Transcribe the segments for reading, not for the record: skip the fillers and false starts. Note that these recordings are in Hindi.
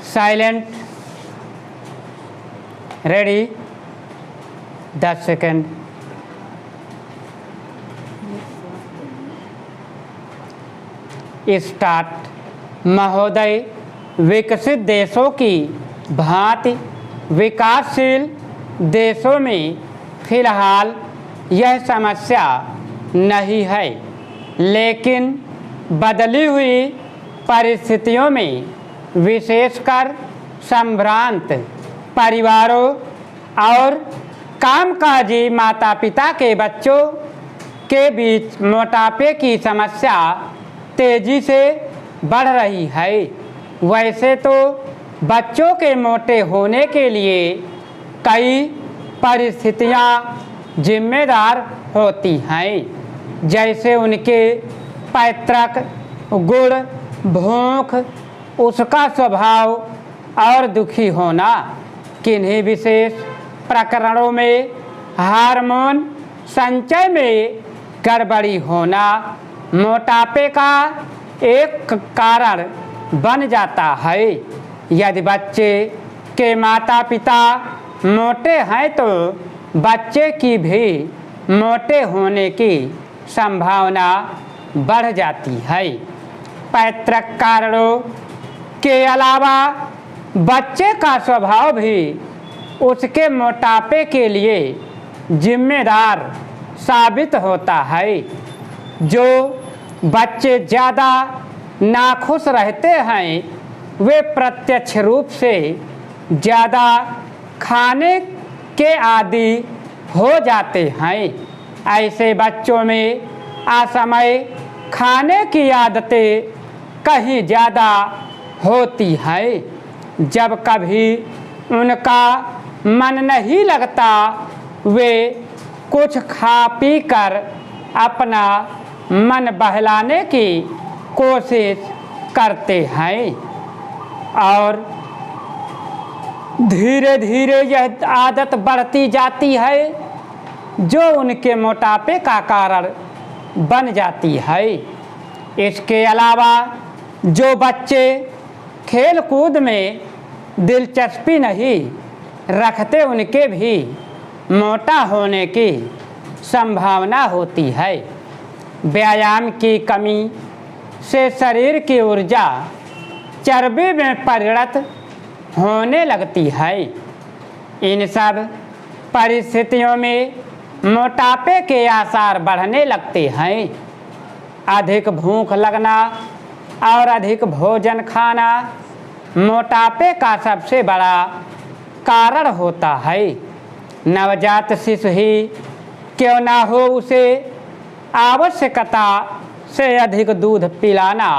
Silent, ready, 10 second. स्टार्ट। महोदय, विकसित देशों की भांति विकासशील देशों में फिलहाल यह समस्या नहीं है, लेकिन बदली हुई परिस्थितियों में विशेषकर संभ्रांत परिवारों और कामकाजी माता पिता के बच्चों के बीच मोटापे की समस्या तेजी से बढ़ रही है। वैसे तो बच्चों के मोटे होने के लिए कई परिस्थितियां जिम्मेदार होती हैं, जैसे उनके पैतृक गुण, भूख, उसका स्वभाव और दुखी होना। किन्हीं विशेष प्रकरणों में हार्मोन संचय में गड़बड़ी होना मोटापे का एक कारण बन जाता है। यदि बच्चे के माता पिता मोटे हैं तो बच्चे की भी मोटे होने की संभावना बढ़ जाती है। पैतृक कारणों के अलावा बच्चे का स्वभाव भी उसके मोटापे के लिए जिम्मेदार साबित होता है। जो बच्चे ज़्यादा नाखुश रहते हैं वे प्रत्यक्ष रूप से ज़्यादा खाने के आदी हो जाते हैं। ऐसे बच्चों में असमय खाने की आदतें कहीं ज़्यादा होती हैं। जब कभी उनका मन नहीं लगता वे कुछ खा पी कर अपना मन बहलाने की कोशिश करते हैं और धीरे धीरे यह आदत बढ़ती जाती है जो उनके मोटापे का कारण बन जाती है। इसके अलावा जो बच्चे खेल कूद में दिलचस्पी नहीं रखते उनके भी मोटा होने की संभावना होती है। व्यायाम की कमी से शरीर की ऊर्जा चर्बी में परिणत होने लगती है। इन सब परिस्थितियों में मोटापे के आसार बढ़ने लगते हैं। अधिक भूख लगना और अधिक भोजन खाना मोटापे का सबसे बड़ा कारण होता है। नवजात शिशु ही क्यों ना हो उसे आवश्यकता से अधिक दूध पिलाना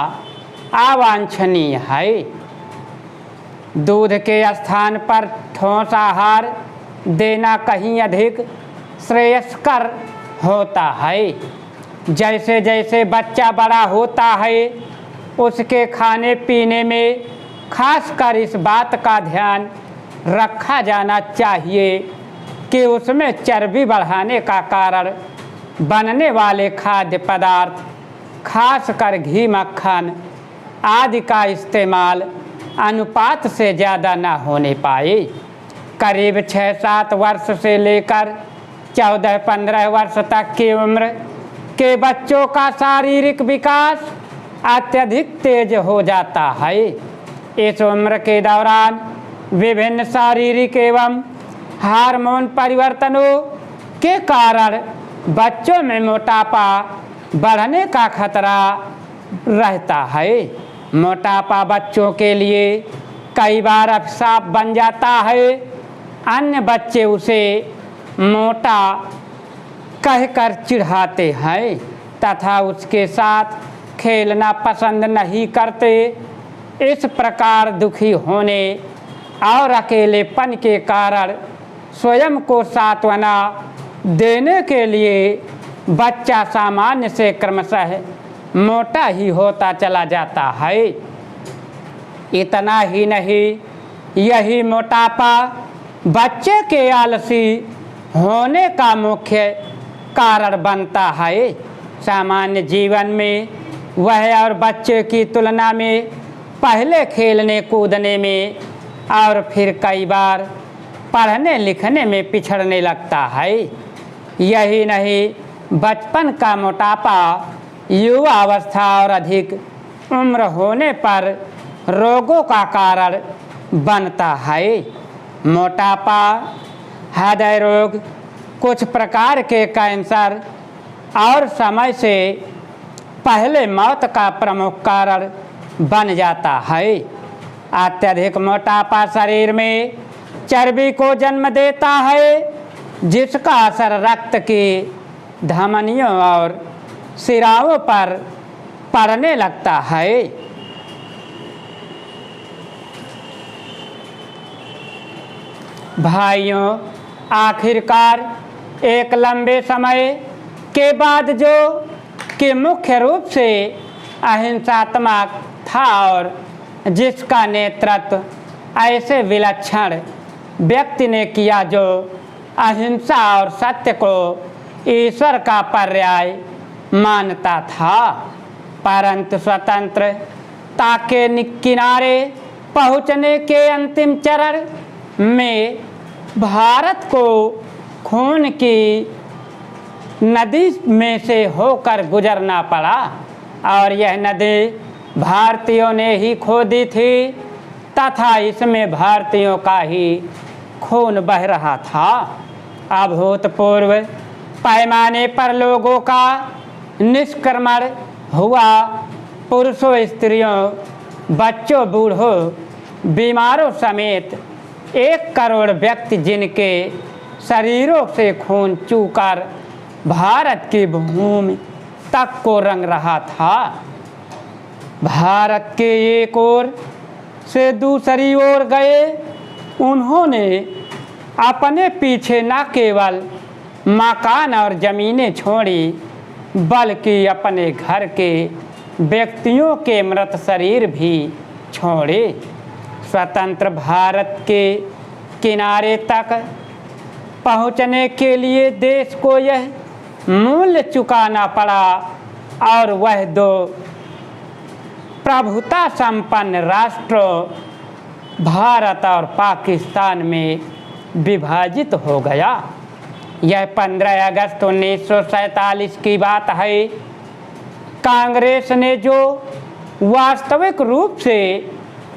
अवांछनीय है। दूध के स्थान पर ठोस आहार देना कहीं अधिक श्रेयस्कर होता है। जैसे जैसे बच्चा बड़ा होता है उसके खाने पीने में खासकर इस बात का ध्यान रखा जाना चाहिए कि उसमें चर्बी बढ़ाने का कारण बनने वाले खाद्य पदार्थ खासकर घी, मक्खन आदि का इस्तेमाल अनुपात से ज़्यादा न होने पाए। करीब 6-7 वर्ष से लेकर 14-15 वर्ष तक की उम्र के बच्चों का शारीरिक विकास अत्यधिक तेज हो जाता है। इस उम्र के दौरान विभिन्न शारीरिक एवं हार्मोन परिवर्तनों के कारण बच्चों में मोटापा बढ़ने का खतरा रहता है। मोटापा बच्चों के लिए कई बार अभिशाप बन जाता है। अन्य बच्चे उसे मोटा कहकर चिढ़ाते हैं तथा उसके साथ खेलना पसंद नहीं करते। इस प्रकार दुखी होने और अकेलेपन के कारण स्वयं को सांत्वना देने के लिए बच्चा सामान्य से क्रमशः मोटा ही होता चला जाता है। इतना ही नहीं, यही मोटापा बच्चे के आलसी होने का मुख्य कारण बनता है। सामान्य जीवन में वह और बच्चे की तुलना में पहले खेलने कूदने में और फिर कई बार पढ़ने लिखने में पिछड़ने लगता है। यही नहीं, बचपन का मोटापा युवा अवस्था और अधिक उम्र होने पर रोगों का कारण बनता है। मोटापा, हृदय रोग, कुछ प्रकार के कैंसर और समय से पहले मौत का प्रमुख कारण बन जाता है। अत्यधिक मोटापा शरीर में चर्बी को जन्म देता है, जिसका असर रक्त की धमनियों और सिराओं पर पड़ने लगता है। भाइयों, आखिरकार एक लंबे समय के बाद जो कि मुख्य रूप से अहिंसात्मक था और जिसका नेतृत्व ऐसे विलक्षण व्यक्ति ने किया जो अहिंसा और सत्य को ईश्वर का पर्याय मानता था, परंतु स्वतंत्रता के किनारे पहुंचने के अंतिम चरण में भारत को खून की नदी में से होकर गुजरना पड़ा और यह नदी भारतीयों ने ही खोदी थी तथा इसमें भारतीयों का ही खून बह रहा था। अभूतपूर्व पैमाने पर लोगों का निष्क्रमण हुआ। पुरुषों, स्त्रियों, बच्चों, बूढ़ों, बीमारों समेत 1 करोड़ व्यक्ति जिनके शरीरों से खून चूकर भारत की भूमि तक को रंग रहा था। भारत के एक ओर से दूसरी ओर गए उन्होंने अपने पीछे न केवल मकान और ज़मीनें छोड़ी बल्कि अपने घर के व्यक्तियों के मृत शरीर भी छोड़े। स्वतंत्र भारत के किनारे तक पहुंचने के लिए देश को यह मूल्य चुकाना पड़ा और वह 2 प्रभुता संपन्न राष्ट्रों भारत और पाकिस्तान में विभाजित हो गया। यह 15 अगस्त 1947 की बात है। कांग्रेस ने जो वास्तविक रूप से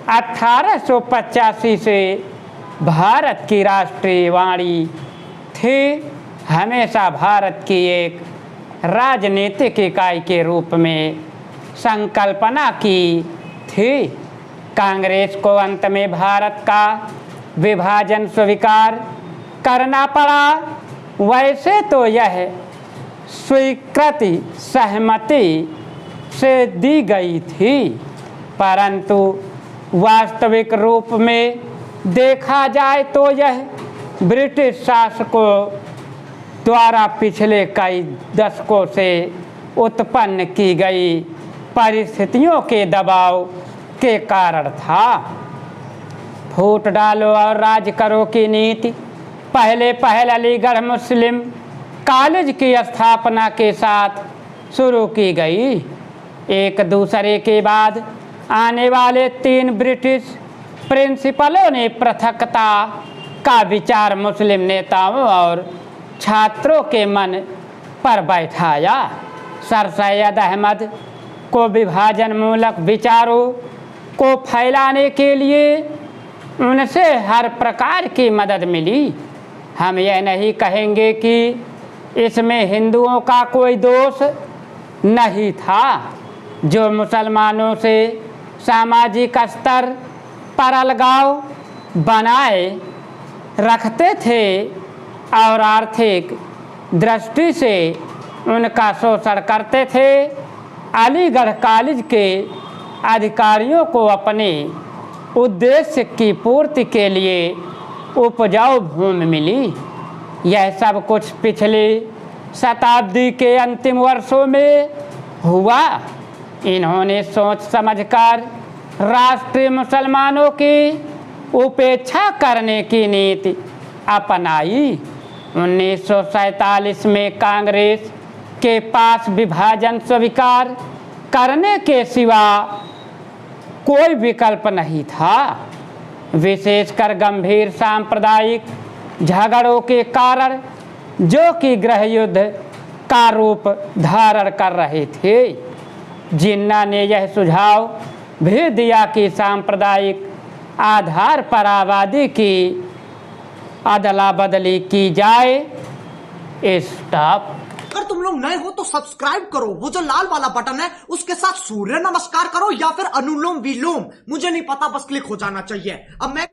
1885 से भारत की राष्ट्रीय वाणी थी, हमेशा भारत की एक राजनीतिक इकाई के रूप में संकल्पना की थी। कांग्रेस को अंत में भारत का विभाजन स्वीकार करना पड़ा। वैसे तो यह स्वीकृति सहमति से दी गई थी, परंतु वास्तविक रूप में देखा जाए तो यह ब्रिटिश शासकों द्वारा पिछले कई दशकों से उत्पन्न की गई परिस्थितियों के दबाव के कारण था। फूट डालो और राज करो की नीति पहले अलीगढ़ मुस्लिम कॉलेज की स्थापना के साथ शुरू की गई। एक दूसरे के बाद आने वाले 3 ब्रिटिश प्रिंसिपलों ने पृथकता का विचार मुस्लिम नेताओं और छात्रों के मन पर बैठाया। सर सैयद अहमद को विभाजन मूलक विचारों को फैलाने के लिए उनसे हर प्रकार की मदद मिली। हम यह नहीं कहेंगे कि इसमें हिंदुओं का कोई दोष नहीं था, जो मुसलमानों से सामाजिक स्तर पर अलगाव बनाए रखते थे और आर्थिक दृष्टि से उनका शोषण करते थे। अलीगढ़ कॉलेज के अधिकारियों को अपने उद्देश्य की पूर्ति के लिए उपजाऊ भूमि मिली। यह सब कुछ पिछली शताब्दी के अंतिम वर्षों में हुआ। इन्होंने सोच समझकर राष्ट्रीय मुसलमानों की उपेक्षा करने की नीति अपनाई। 1947 में कांग्रेस के पास विभाजन स्वीकार करने के सिवा कोई विकल्प नहीं था। विशेषकर गंभीर सांप्रदायिक झगड़ों के कारण जो कि गृह युद्ध का रूप धारण कर रहे थे। जिन्ना ने यह सुझाव भी दिया कि सांप्रदायिक आधार पर आबादी की अदला बदली की जाए। स्टॉप। अगर तुम लोग नए हो तो सब्सक्राइब करो, वो जो लाल वाला बटन है उसके साथ सूर्य नमस्कार करो या फिर अनुलोम विलोम, मुझे नहीं पता, बस क्लिक हो जाना चाहिए। अब मैं